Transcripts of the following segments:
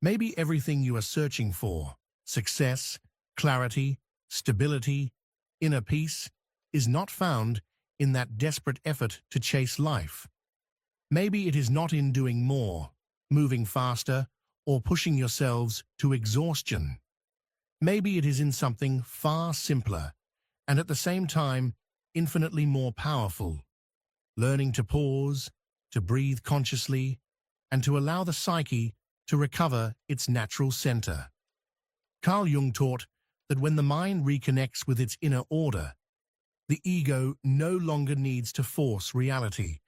Maybe everything you are searching for, success, clarity, stability, inner peace, is not found in that desperate effort to chase life. Maybe it is not in doing more, moving faster, or pushing yourselves to exhaustion. Maybe it is in something far simpler, and at the same time, infinitely more powerful. Learning to pause, to breathe consciously, and to allow the psyche to recover its natural center. Carl Jung taught that when the mind reconnects with its inner order, the ego no longer needs to force reality,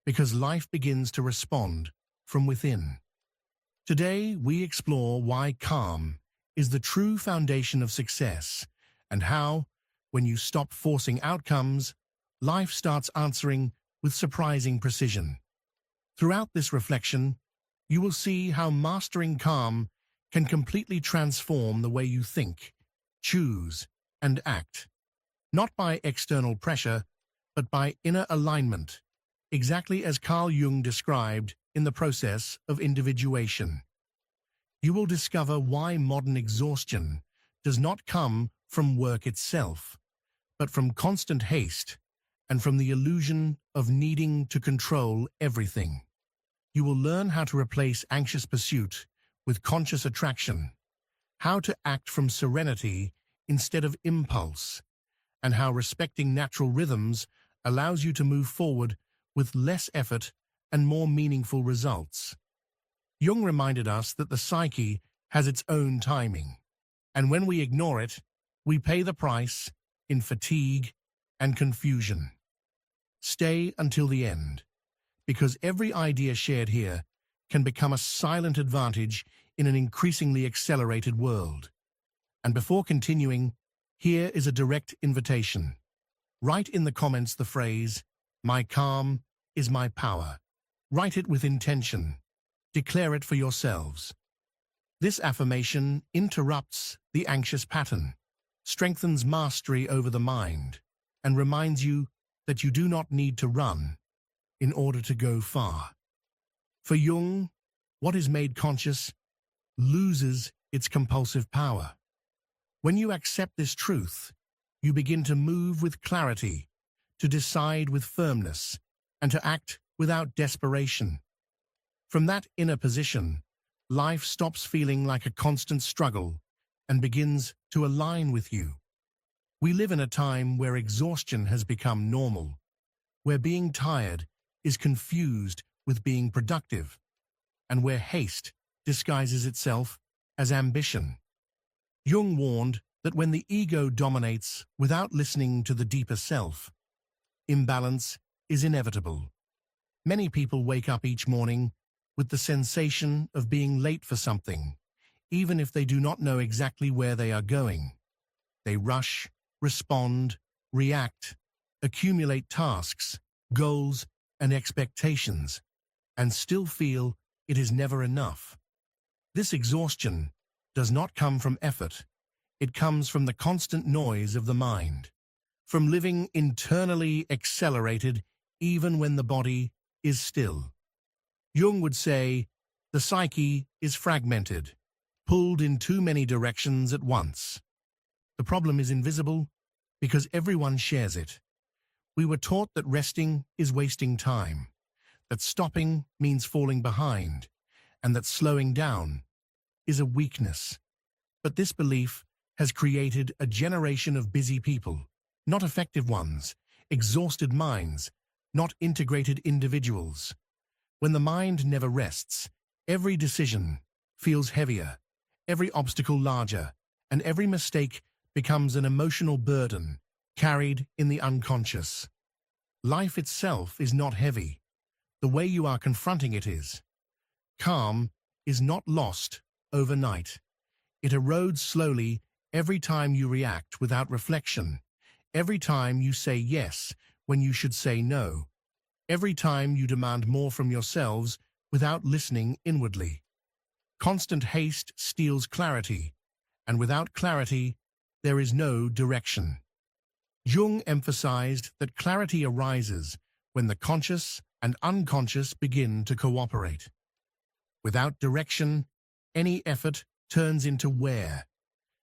because life begins to respond from within. Today, we explore why calm is the true foundation of success, and how, when you stop forcing outcomes, life starts answering with surprising precision. Throughout this reflection, you will see how mastering calm can completely transform the way you think, choose, and act, not by external pressure, but by inner alignment, exactly as Carl Jung described in the process of individuation. You will discover why modern exhaustion does not come from work itself, but from constant haste and from the illusion of needing to control everything. You will learn how to replace anxious pursuit with conscious attraction, how to act from serenity instead of impulse, and how respecting natural rhythms allows you to move forward with less effort and more meaningful results. Jung reminded us that the psyche has its own timing, and when we ignore it, we pay the price in fatigue and confusion. Stay until the end, because every idea shared here can become a silent advantage in an increasingly accelerated world. And before continuing, here is a direct invitation. Write in the comments the phrase, "My calm is my power." Write it with intention. Declare it for yourselves. This affirmation interrupts the anxious pattern, strengthens mastery over the mind, and reminds you that you do not need to run in order to go far. For Jung, what is made conscious loses its compulsive power. When you accept this truth, you begin to move with clarity, to decide with firmness, and to act without desperation. From that inner position, life stops feeling like a constant struggle and begins to align with you. We live in a time where exhaustion has become normal, where being tired is confused with being productive, and where haste disguises itself as ambition. Jung warned that when the ego dominates without listening to the deeper self, imbalance is inevitable. Many people wake up each morning with the sensation of being late for something, even if they do not know exactly where they are going. They rush, respond, react, accumulate tasks, goals, and expectations, and still feel it is never enough. This exhaustion does not come from effort. It comes from the constant noise of the mind, from living internally accelerated even when the body is still. Jung would say, the psyche is fragmented, pulled in too many directions at once. The problem is invisible because everyone shares it. We were taught that resting is wasting time, that stopping means falling behind, and that slowing down is a weakness. But this belief has created a generation of busy people, not effective ones, exhausted minds, not integrated individuals. When the mind never rests, every decision feels heavier, every obstacle larger, and every mistake becomes an emotional burden carried in the unconscious. Life itself is not heavy. The way you are confronting it is. Calm is not lost overnight. It erodes slowly every time you react without reflection, every time you say yes when you should say no, every time you demand more from yourselves without listening inwardly. Constant haste steals clarity, and without clarity, there is no direction. Jung emphasized that clarity arises when the conscious and unconscious begin to cooperate. Without direction, any effort turns into wear.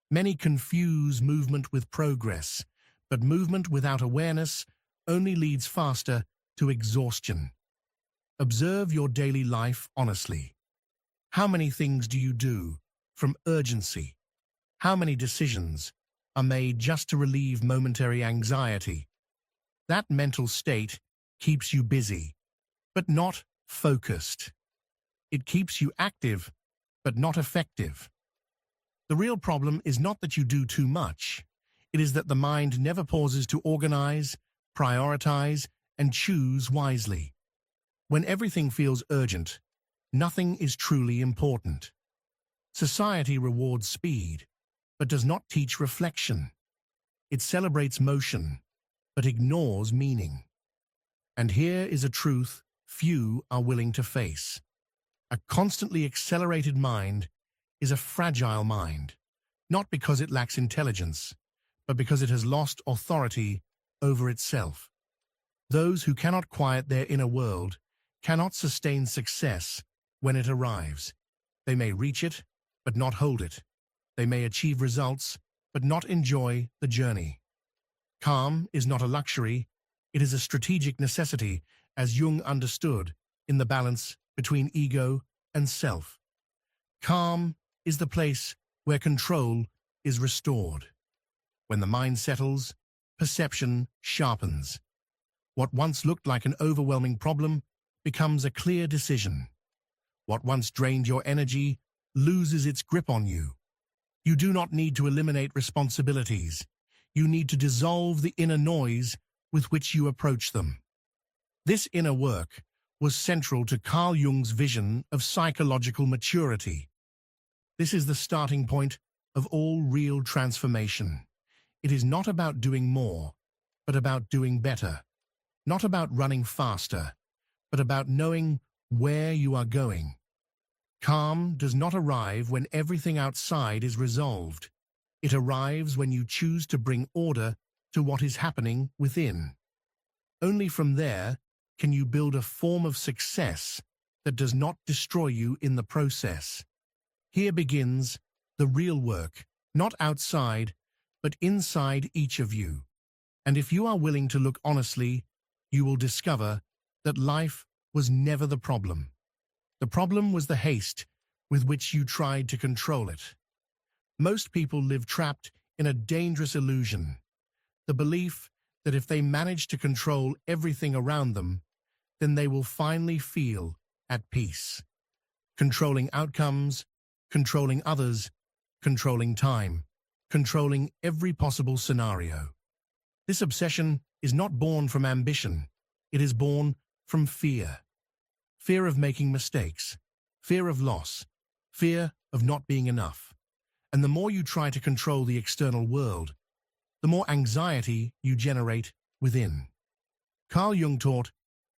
Many confuse movement with progress, but movement without awareness only leads faster to exhaustion. Observe your daily life honestly. How many things do you do from urgency? How many decisions are made just to relieve momentary anxiety? That mental state keeps you busy, but not focused. It keeps you active, but not effective. The real problem is not that you do too much. It is that the mind never pauses to organize, prioritize, and choose wisely. When everything feels urgent, nothing is truly important. Society rewards speed, but does not teach reflection. It celebrates motion, but ignores meaning. And here is a truth few are willing to face. A constantly accelerated mind is a fragile mind, not because it lacks intelligence, but because it has lost authority over itself. Those who cannot quiet their inner world cannot sustain success when it arrives. They may reach it, but not hold it. They may achieve results, but not enjoy the journey. Calm is not a luxury, it is a strategic necessity, as Jung understood, in the balance between ego and self. Calm is the place where control is restored. When the mind settles, perception sharpens. What once looked like an overwhelming problem becomes a clear decision. What once drained your energy loses its grip on you. You do not need to eliminate responsibilities. You need to dissolve the inner noise with which you approach them. This inner work was central to Carl Jung's vision of psychological maturity. This is the starting point of all real transformation. It is not about doing more, but about doing better. Not about running faster, but about knowing where you are going. Calm does not arrive when everything outside is resolved. It arrives when you choose to bring order to what is happening within. Only from there can you build a form of success that does not destroy you in the process. Here begins the real work, not outside, but inside each of you. And if you are willing to look honestly, you will discover that life was never the problem. The problem was the haste with which you tried to control it. Most people live trapped in a dangerous illusion, the belief that if they manage to control everything around them, then they will finally feel at peace. Controlling outcomes, controlling others, controlling time, controlling every possible scenario. This obsession is not born from ambition, it is born from fear. Fear of making mistakes, fear of loss, fear of not being enough. And the more you try to control the external world, the more anxiety you generate within. Carl Jung taught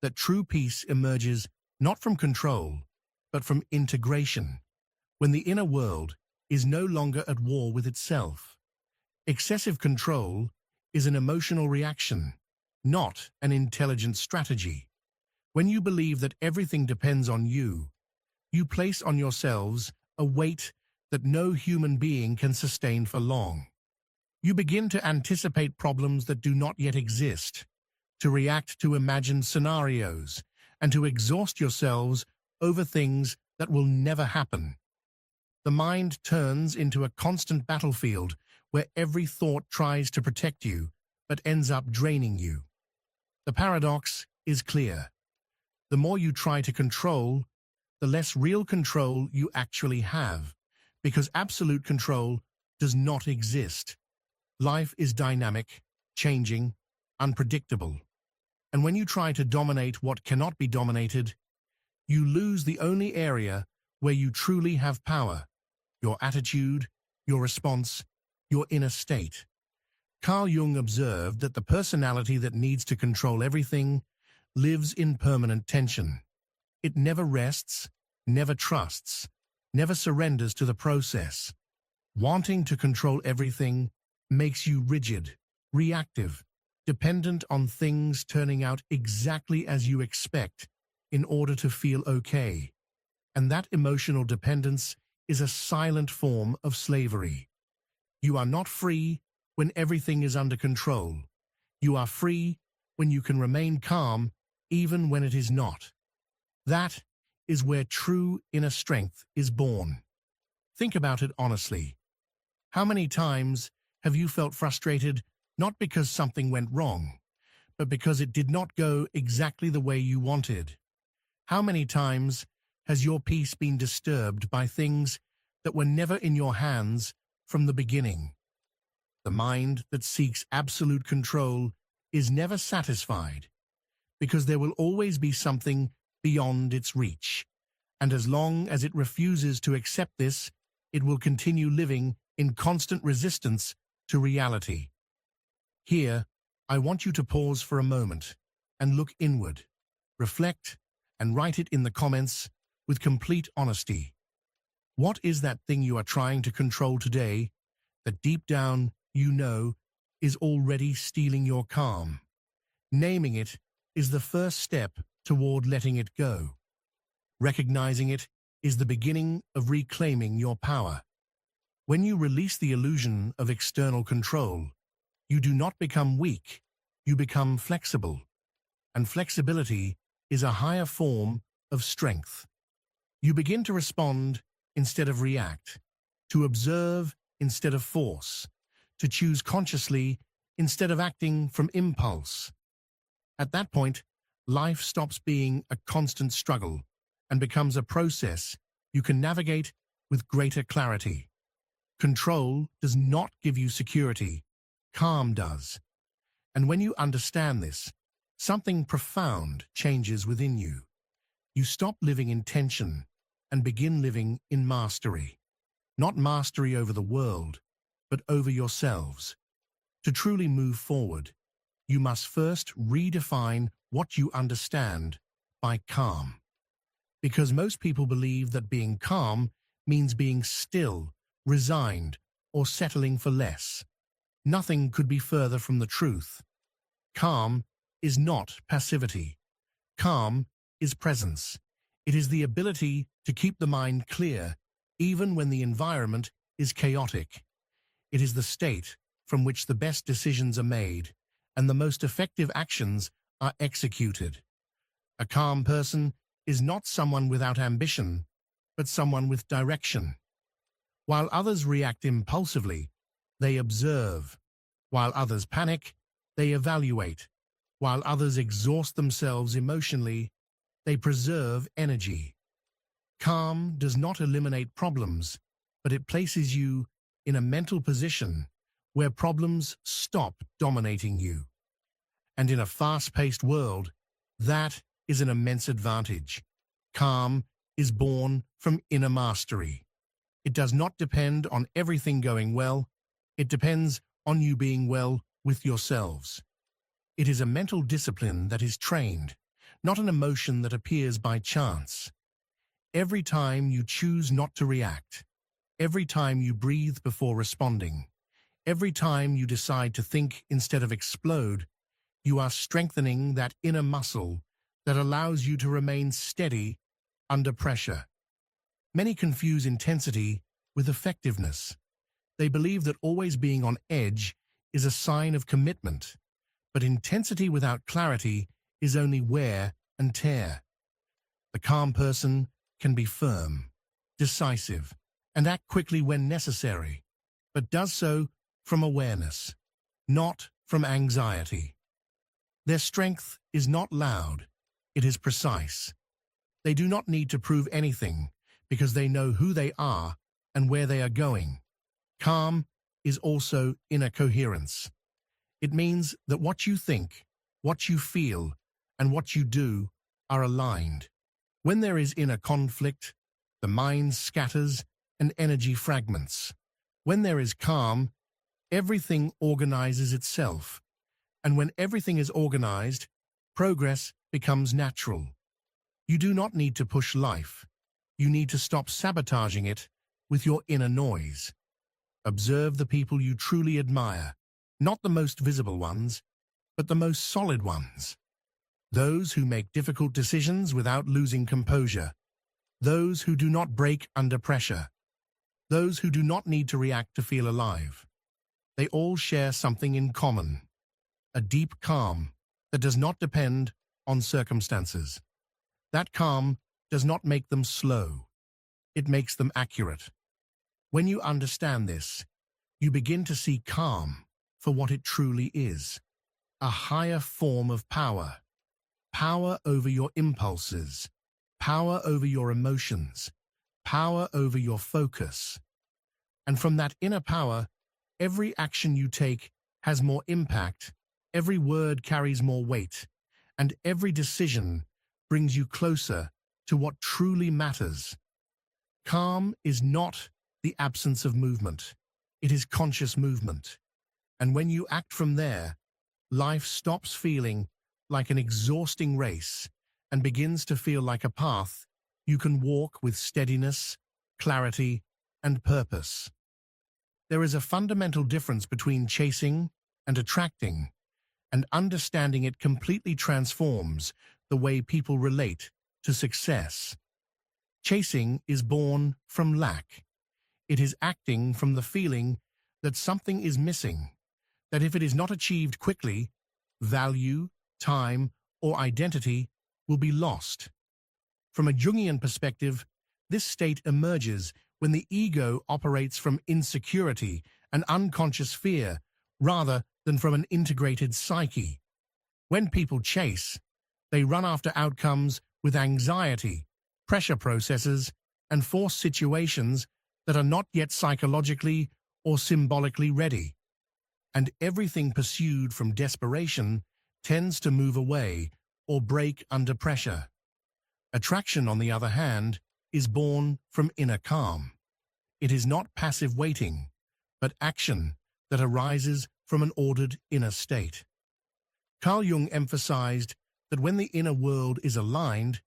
that true peace emerges not from control, but from integration, when the inner world is no longer at war with itself. Excessive control is an emotional reaction, not an intelligent strategy. When you believe that everything depends on you, you place on yourselves a weight that no human being can sustain for long. You begin to anticipate problems that do not yet exist, to react to imagined scenarios, and to exhaust yourselves over things that will never happen. The mind turns into a constant battlefield where every thought tries to protect you, but ends up draining you. The paradox is clear. The more you try to control, the less real control you actually have, because absolute control does not exist. Life is dynamic, changing, unpredictable. And when you try to dominate what cannot be dominated, you lose the only area where you truly have power: your attitude, your response, your inner state. Carl Jung observed that the personality that needs to control everything lives in permanent tension. It never rests, never trusts, never surrenders to the process. Wanting to control everything makes you rigid, reactive, dependent on things turning out exactly as you expect in order to feel okay. And that emotional dependence is a silent form of slavery. You are not free when everything is under control. You are free when you can remain calm even when it is not. That is where true inner strength is born. Think about it honestly. How many times have you felt frustrated not because something went wrong, but because it did not go exactly the way you wanted? How many times has your peace been disturbed by things that were never in your hands from the beginning? The mind that seeks absolute control is never satisfied, because there will always be something beyond its reach. And as long as it refuses to accept this, it will continue living in constant resistance to reality. Here, I want you to pause for a moment and look inward, reflect, and write it in the comments with complete honesty. What is that thing you are trying to control today that deep down you know is already stealing your calm? Naming it is the first step toward letting it go. Recognizing it is the beginning of reclaiming your power. When you release the illusion of external control, you do not become weak, you become flexible. And flexibility is a higher form of strength. You begin to respond instead of react, to observe instead of force, to choose consciously instead of acting from impulse. At that point, life stops being a constant struggle and becomes a process you can navigate with greater clarity. Control does not give you security, calm does. And when you understand this, something profound changes within you. You stop living in tension and begin living in mastery. Not mastery over the world, but over yourselves. To truly move forward, you must first redefine what you understand by calm. Because most people believe that being calm means being still, resigned, or settling for less. Nothing could be further from the truth. Calm is not passivity. Calm is presence. It is the ability to keep the mind clear, even when the environment is chaotic. It is the state from which the best decisions are made and the most effective actions are executed. A calm person is not someone without ambition, but someone with direction. While others react impulsively, they observe. While others panic, they evaluate. While others exhaust themselves emotionally, they preserve energy. Calm does not eliminate problems, but it places you in a mental position where problems stop dominating you. And in a fast-paced world, that is an immense advantage. Calm is born from inner mastery. It does not depend on everything going well. It depends on you being well with yourselves. It is a mental discipline that is trained, not an emotion that appears by chance. Every time you choose not to react, every time you breathe before responding, every time you decide to think instead of explode, you are strengthening that inner muscle that allows you to remain steady under pressure. Many confuse intensity with effectiveness. They believe that always being on edge is a sign of commitment, but intensity without clarity is only wear and tear. The calm person can be firm, decisive, and act quickly when necessary, but does so from awareness, not from anxiety. Their strength is not loud, it is precise. They do not need to prove anything because they know who they are and where they are going. Calm is also inner coherence. It means that what you think, what you feel, and what you do are aligned. When there is inner conflict, the mind scatters and energy fragments. When there is calm, everything organizes itself. And when everything is organized, progress becomes natural. You do not need to push life. You need to stop sabotaging it with your inner noise. Observe the people you truly admire, not the most visible ones, but the most solid ones. Those who make difficult decisions without losing composure. Those who do not break under pressure. those who do not need to react to feel alive. They all share something in common, a deep calm that does not depend on circumstances. That calm does not make them slow. It makes them accurate. When you understand this, you begin to see calm for what it truly is, a higher form of power. Power over your impulses, power over your emotions, power over your focus. And from that inner power, every action you take has more impact, every word carries more weight, and every decision brings you closer to what truly matters. Calm is not the absence of movement. It is conscious movement. And when you act from there, life stops feeling like an exhausting race and begins to feel like a path you can walk with steadiness, clarity, and purpose. There is a fundamental difference between chasing and attracting, and understanding it completely transforms the way people relate to success. Chasing is born from lack. It is acting from the feeling that something is missing, that if it is not achieved quickly, value, time, or identity will be lost. From a Jungian perspective, this state emerges when the ego operates from insecurity and unconscious fear rather than from an integrated psyche. When people chase, they run after outcomes with anxiety, pressure processes, and force situations that are not yet psychologically or symbolically ready. And everything pursued from desperation tends to move away or break under pressure. Attraction, on the other hand, is born from inner calm. It is not passive waiting, but action that arises from an ordered inner state. Carl Jung emphasized that when the inner world is aligned,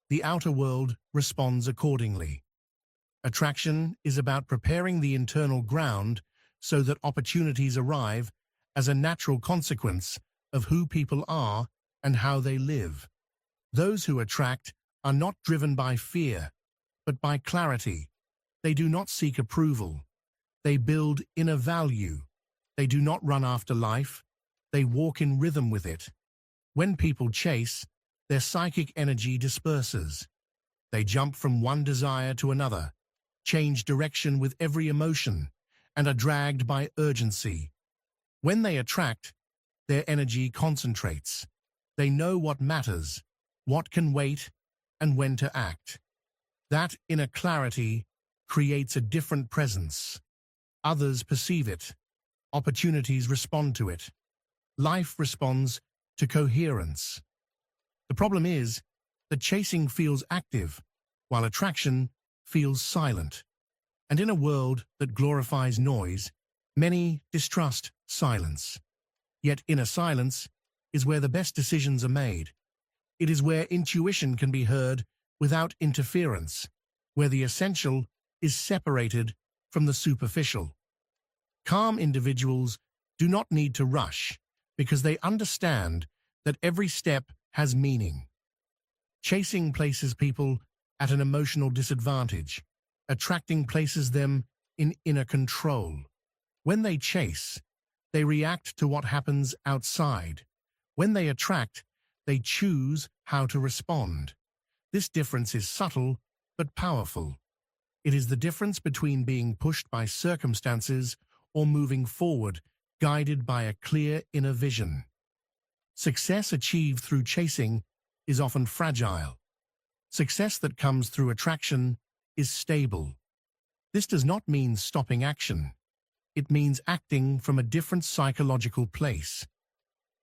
the outer world responds accordingly. Attraction is about preparing the internal ground so that opportunities arrive as a natural consequence of who people are and how they live. Those who attract are not driven by fear, but by clarity. They do not seek approval. They build inner value. They do not run after life. They walk in rhythm with it. When people chase, their psychic energy disperses. They jump from one desire to another, change direction with every emotion, and are dragged by urgency. When they attract, their energy concentrates. They know what matters, what can wait, and when to act. That inner clarity creates a different presence. Others perceive it. Opportunities respond to it. Life responds to coherence. The problem is that chasing feels active, while attraction feels silent. And in a world that glorifies noise, many distrust silence. Yet inner silence is where the best decisions are made. It is where intuition can be heard without interference, where the essential is separated from the superficial. Calm individuals do not need to rush because they understand that every step has meaning. Chasing places people at an emotional disadvantage. Attracting places them in inner control. When they chase, they react to what happens outside. When they attract, they choose how to respond. This difference is subtle but powerful. It is the difference between being pushed by circumstances or moving forward, guided by a clear inner vision. Success achieved through chasing is often fragile. Success that comes through attraction is stable. This does not mean stopping action. It means acting from a different psychological place,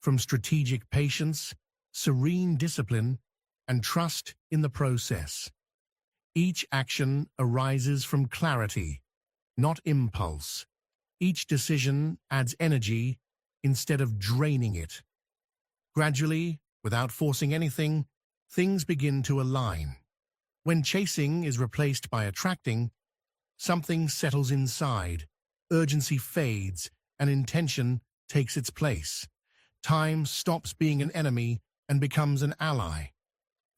from strategic patience, serene discipline, and trust in the process. Each action arises from clarity, not impulse. Each decision adds energy instead of draining it. Gradually, without forcing anything, things begin to align. When chasing is replaced by attracting, something settles inside, urgency fades, and intention takes its place. Time stops being an enemy and becomes an ally.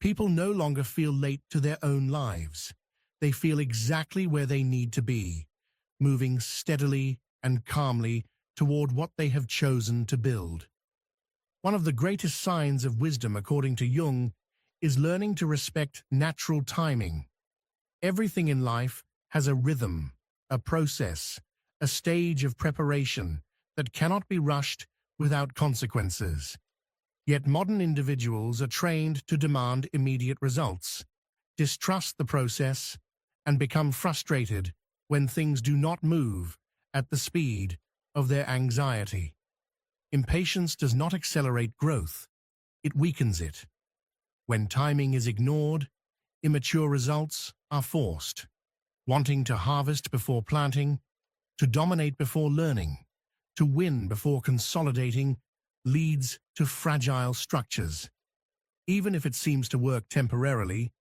People no longer feel late to their own lives. They feel exactly where they need to be. moving steadily and calmly toward what they have chosen to build. One of the greatest signs of wisdom, according to Jung, is learning to respect natural timing. Everything in life has a rhythm, a process, a stage of preparation that cannot be rushed without consequences. Yet modern individuals are trained to demand immediate results, distrust the process, and become frustrated when things do not move at the speed of their anxiety. Impatience does not accelerate growth, it weakens it. When timing is ignored, immature results are forced. Wanting to harvest before planting, to dominate before learning, to win before consolidating leads to fragile structures. Even if it seems to work temporarily,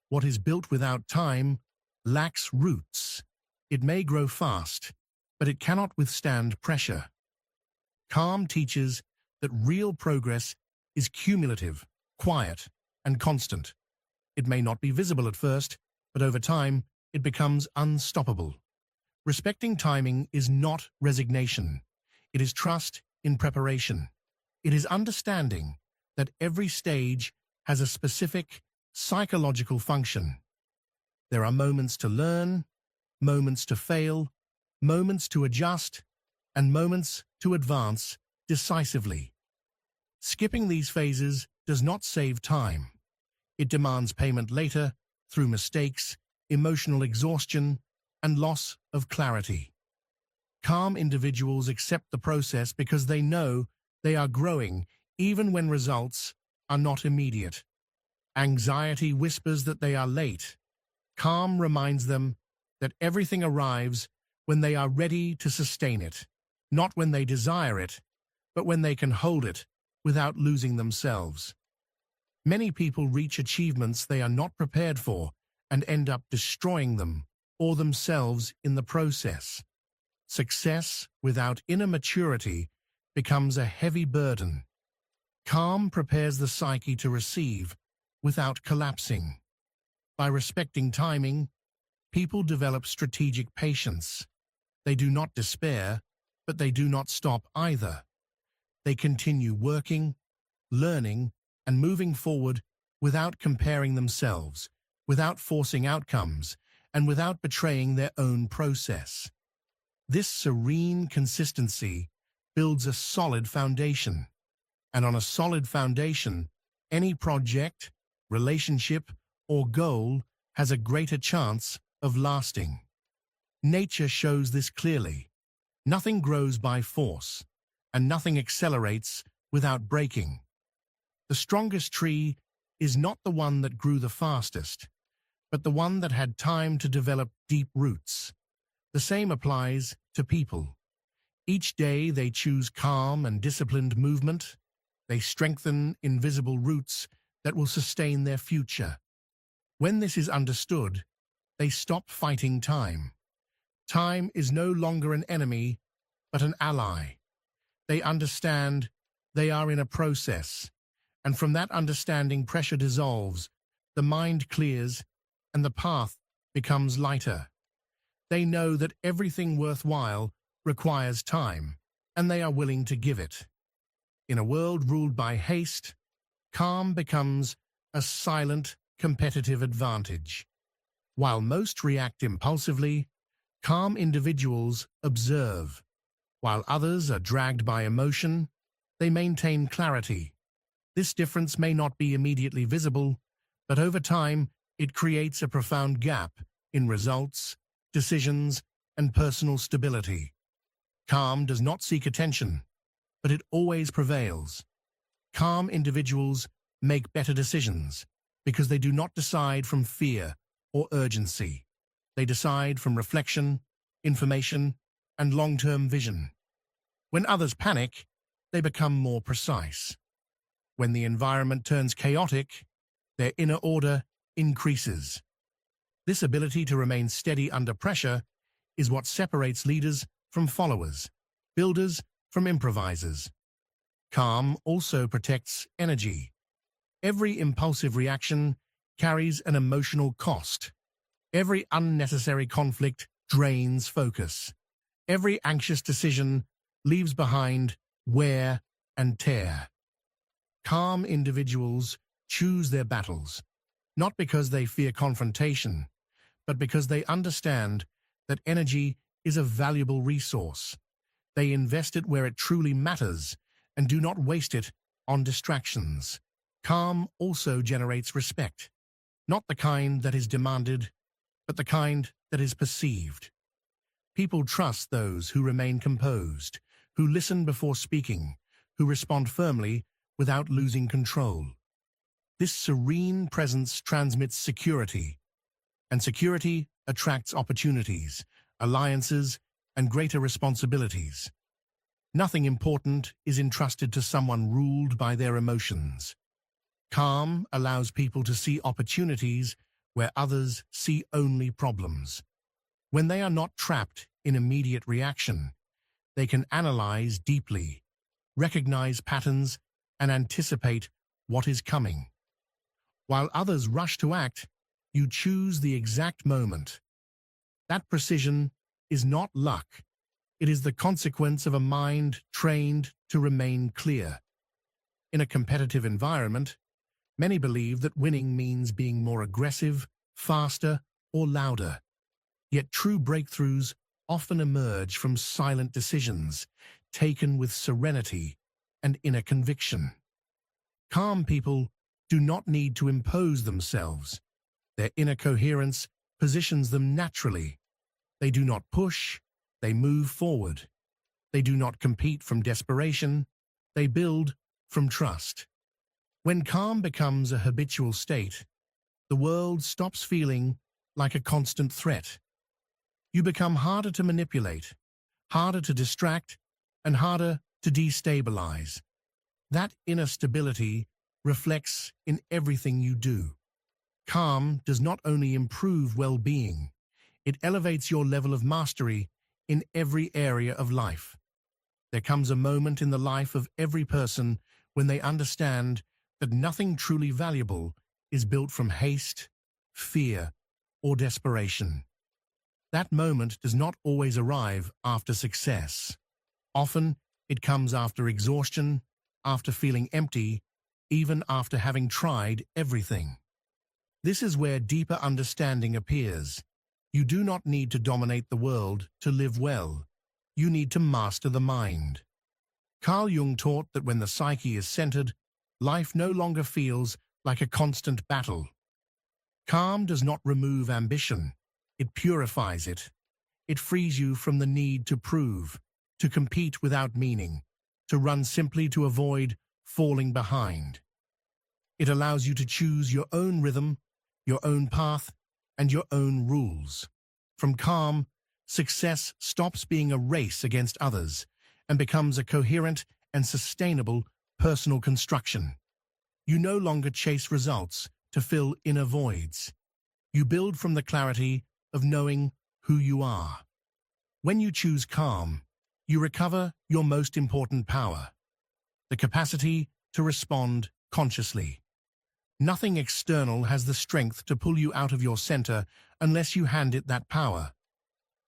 what is built without time lacks roots. It may grow fast, but it cannot withstand pressure. Calm teaches that real progress is cumulative, quiet, and constant. It may not be visible at first, but over time, it becomes unstoppable. Respecting timing is not resignation. It is trust in preparation. It is understanding that every stage has a specific psychological function. There are moments to learn, moments to fail, moments to adjust, and moments to advance decisively. Skipping these phases does not save time. It demands payment later through mistakes, emotional exhaustion, and loss of clarity. Calm individuals accept the process because they know they are growing even when results are not immediate. Anxiety whispers that they are late. Calm reminds them that everything arrives when they are ready to sustain it, not when they desire it, but when they can hold it without losing themselves. Many people reach achievements they are not prepared for and end up destroying them or themselves in the process. Success without inner maturity becomes a heavy burden. Calm prepares the psyche to receive without collapsing. By respecting timing, people develop strategic patience. They do not despair, but they do not stop either. They continue working, learning, and moving forward without comparing themselves, without forcing outcomes, and without betraying their own process. This serene consistency builds a solid foundation. And on a solid foundation, any project, relationship, or goal has a greater chance of lasting. Nature shows this clearly. Nothing grows by force, and nothing accelerates without breaking. The strongest tree is not the one that grew the fastest, but the one that had time to develop deep roots. The same applies to people. Each day they choose calm and disciplined movement. They strengthen invisible roots that will sustain their future. When this is understood, they stop fighting time. Time is no longer an enemy, but an ally. They understand they are in a process, and from that understanding pressure dissolves, the mind clears, and the path becomes lighter. They know that everything worthwhile requires time, and they are willing to give it. In a world ruled by haste, calm becomes a silent, competitive advantage. While most react impulsively, calm individuals observe. While others are dragged by emotion, they maintain clarity. This difference may not be immediately visible, but over time it creates a profound gap in results, decisions, and personal stability. Calm does not seek attention, but it always prevails. Calm individuals make better decisions because they do not decide from fear or urgency. They decide from reflection, information, and long-term vision. When others panic, they become more precise. When the environment turns chaotic, their inner order increases. This ability to remain steady under pressure is what separates leaders from followers, builders from improvisers. Calm also protects energy. Every impulsive reaction carries an emotional cost. Every unnecessary conflict drains focus. Every anxious decision leaves behind wear and tear. Calm individuals choose their battles, not because they fear confrontation, but because they understand that energy is a valuable resource. They invest it where it truly matters and do not waste it on distractions. Calm also generates respect, not the kind that is demanded, but the kind that is perceived. People trust those who remain composed, who listen before speaking, who respond firmly without losing control. This serene presence transmits security, and security attracts opportunities, alliances, and greater responsibilities. Nothing important is entrusted to someone ruled by their emotions. Calm allows people to see opportunities where others see only problems. When they are not trapped in immediate reaction, they can analyze deeply, recognize patterns, and anticipate what is coming. While others rush to act, you choose the exact moment. That precision is not luck. It is the consequence of a mind trained to remain clear. In a competitive environment, many believe that winning means being more aggressive, faster, or louder. Yet true breakthroughs often emerge from silent decisions, taken with serenity and inner conviction. Calm people do not need to impose themselves. Their inner coherence positions them naturally. They do not push, they move forward. They do not compete from desperation, they build from trust. When calm becomes a habitual state, the world stops feeling like a constant threat. You become harder to manipulate, harder to distract, and harder to destabilize. That inner stability reflects in everything you do. Calm does not only improve well-being, it elevates your level of mastery in every area of life. There comes a moment in the life of every person when they understand that nothing truly valuable is built from haste, fear, or desperation. That moment does not always arrive after success. Often, it comes after exhaustion, after feeling empty, even after having tried everything. This is where deeper understanding appears. You do not need to dominate the world to live well. You need to master the mind. Carl Jung taught that when the psyche is centered, life no longer feels like a constant battle. Calm does not remove ambition. It purifies it. It frees you from the need to prove, to compete without meaning, to run simply to avoid falling behind. It allows you to choose your own rhythm, your own path, and your own rules. From calm, success stops being a race against others and becomes a coherent and sustainable personal construction. You no longer chase results to fill inner voids. You build from the clarity of knowing who you are. When you choose calm, you recover your most important power, the capacity to respond consciously. Nothing external has the strength to pull you out of your center unless you hand it that power.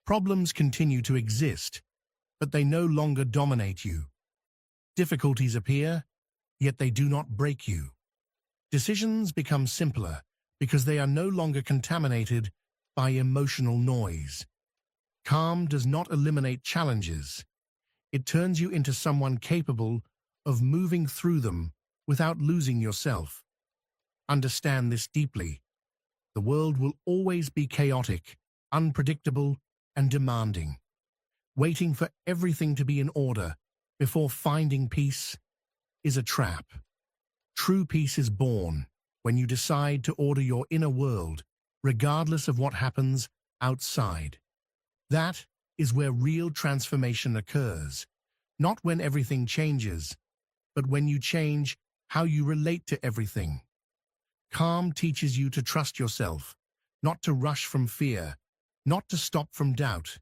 Problems continue to exist, but they no longer dominate you. Difficulties appear, yet they do not break you. Decisions become simpler because they are no longer contaminated by emotional noise. Calm does not eliminate challenges. It turns you into someone capable of moving through them without losing yourself. Understand this deeply. The world will always be chaotic, unpredictable, and demanding. Waiting for everything to be in order before finding peace is a trap. True peace is born when you decide to order your inner world, regardless of what happens outside. That is where real transformation occurs, not when everything changes, but when you change how you relate to everything. Calm teaches you to trust yourself, not to rush from fear, not to stop from doubt,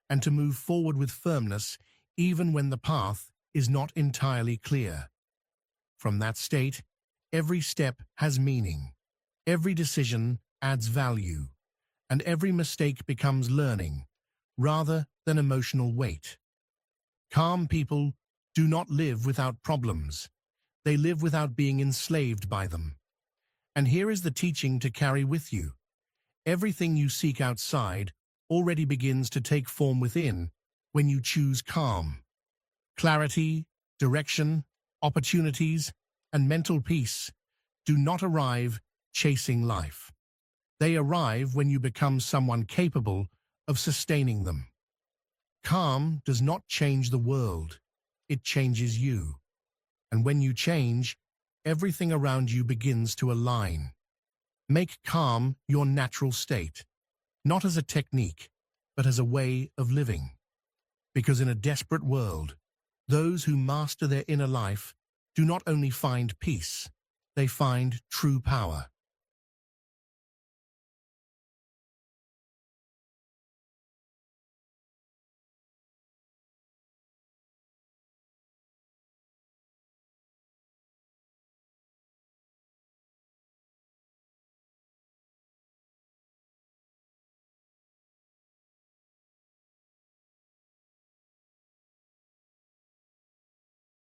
and to move forward with firmness even when the path is not entirely clear. From that state, every step has meaning, every decision adds value, and every mistake becomes learning, rather than emotional weight. Calm people do not live without problems. They live without being enslaved by them. And here is the teaching to carry with you. Everything you seek outside already begins to take form within when you choose calm. Clarity, direction, opportunities, and mental peace do not arrive chasing life. They arrive when you become someone capable of sustaining them. Calm does not change the world, it changes you. And when you change, everything around you begins to align. Make calm your natural state, not as a technique, but as a way of living. Because in a desperate world, those who master their inner life do not only find peace, they find true power.